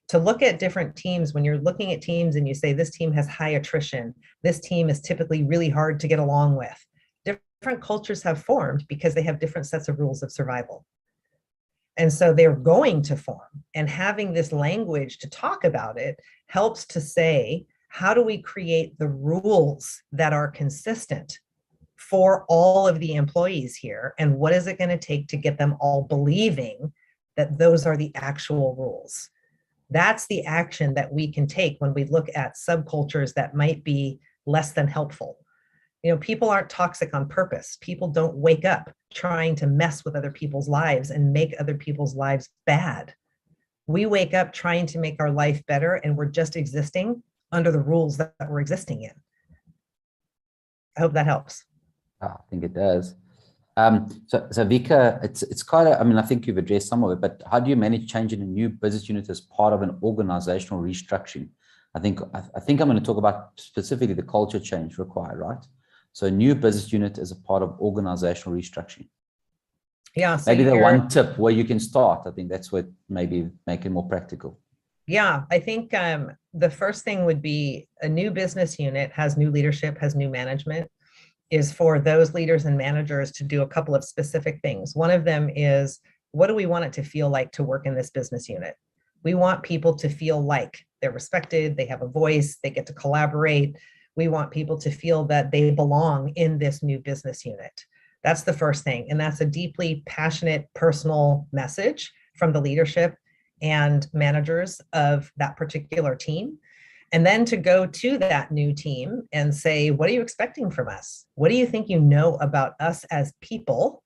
to look at different teams, when you're looking at teams and you say, this team has high attrition, this team is typically really hard to get along with. Different cultures have formed because they have different sets of rules of survival. And so they're going to form. And having this language to talk about it helps to say, how do we create the rules that are consistent for all of the employees here? And what is it going to take to get them all believing that those are the actual rules? That's the action that we can take when we look at subcultures that might be less than helpful. You know, people aren't toxic on purpose. People don't wake up trying to mess with other people's lives and make other people's lives bad. We wake up trying to make our life better, and we're just existing under the rules that we're existing in. I hope that helps. I think it does. So Vika, it's quite I mean, I think you've addressed some of it, but how do you manage changing a new business unit as part of an organizational restructuring? I think I'm going to talk about specifically the culture change required, right? So a new business unit as a part of organizational restructuring. Yeah. So maybe the one tip where you can start. I think that's what maybe make it more practical. Yeah, I think the first thing would be a new business unit has new leadership, has new management, is for those leaders and managers to do a couple of specific things. One of them is, what do we want it to feel like to work in this business unit? We want people to feel like they're respected, they have a voice, they get to collaborate. We want people to feel that they belong in this new business unit. That's the first thing. And that's a deeply passionate, personal message from the leadership and managers of that particular team. And then to go to that new team and say, what are you expecting from us? What do you think you know about us as people?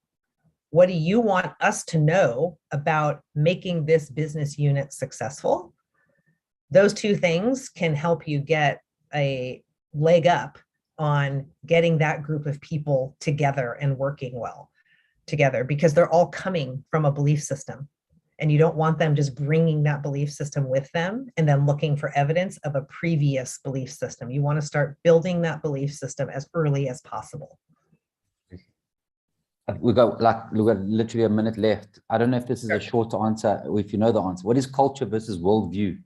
What do you want us to know about making this business unit successful? Those two things can help you get a leg up on getting that group of people together and working well together, because they're all coming from a belief system. And you don't want them just bringing that belief system with them and then looking for evidence of a previous belief system. You want to start building that belief system as early as possible. We've got literally a minute left. I don't know if this is a short answer or if you know the answer. What is culture versus worldview?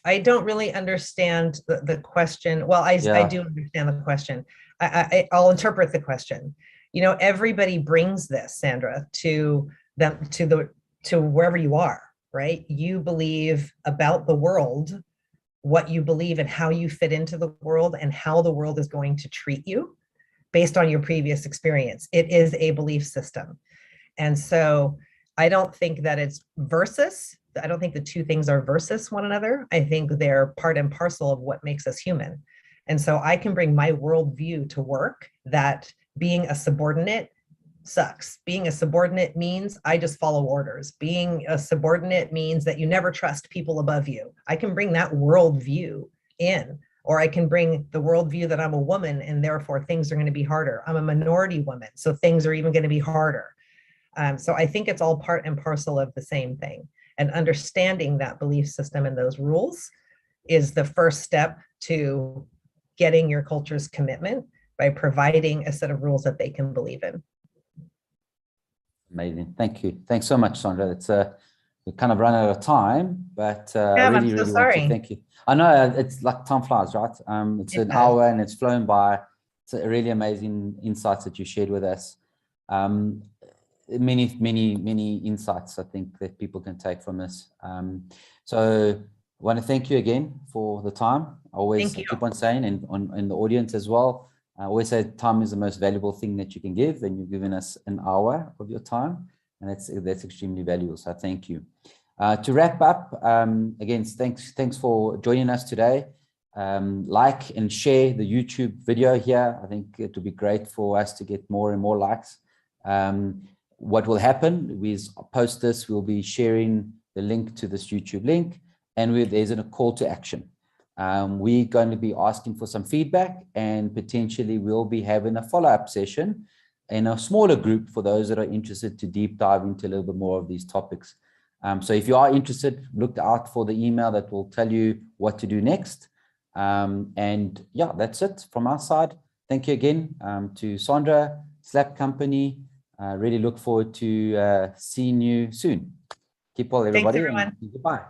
I don't really understand the question. Well, I do understand the question. I'll interpret the question. You know, everybody brings this, Sandra, to them, to wherever you are, right? You believe about the world, what you believe and how you fit into the world and how the world is going to treat you based on your previous experience. It is a belief system. And so I don't think that it's versus I don't think the two things are versus one another. I think they're part and parcel of what makes us human. And so I can bring my worldview to work that being a subordinate sucks. Being a subordinate means I just follow orders. Being a subordinate means that you never trust people above you. I can bring that worldview in, or I can bring the worldview that I'm a woman and therefore things are going to be harder. I'm a minority woman, so things are even going to be harder. So I think it's all part and parcel of the same thing. And understanding that belief system and those rules is the first step to getting your culture's commitment by providing a set of rules that they can believe in. Amazing. Thank you. Thanks so much, Sandra. It's we kind of run out of time, but I really, really want to thank you. I know it's like time flies, right? It's an hour and it's flown by. It's a really amazing insights that you shared with us. Many, many, many insights I think that people can take from this. So I want to thank you again for the time. I always keep on saying, and on the audience as well, I always say time is the most valuable thing that you can give, and you've given us an hour of your time, and that's extremely valuable. So thank you. To wrap up, again, thanks for joining us today. Like and share the YouTube video here. I think it would be great for us to get more and more likes. What will happen is post this, we'll be sharing the link to this YouTube link, and there's a call to action. We're going to be asking for some feedback, and potentially we'll be having a follow-up session in a smaller group for those that are interested to deep dive into a little bit more of these topics. So if you are interested, look out for the email that will tell you what to do next. And yeah, that's it from our side. Thank you again to Sandra, Slap Company. Really look forward to seeing you soon. Keep well, everybody. Thanks, everyone. And goodbye.